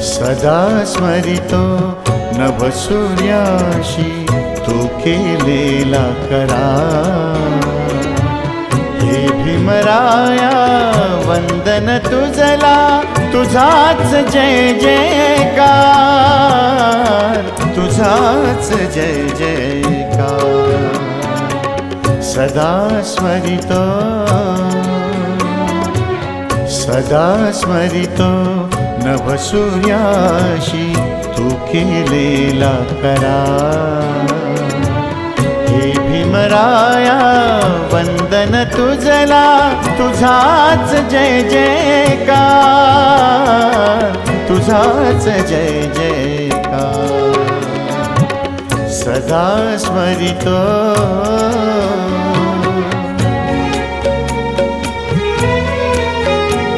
सदा स्मरितो नभसूर्याशी तू केलेला करार। हे भीमराया वंदन तुझला, तुझाच जय जयकार, तुझाच जय जयकार। सदा स्मरितो नभसूर्याशी तू केलेला करार। हे भीमराया वंदन तुझला, तुझाच जय जयकार, तुझाच जय जयकार। सदा स्मरितो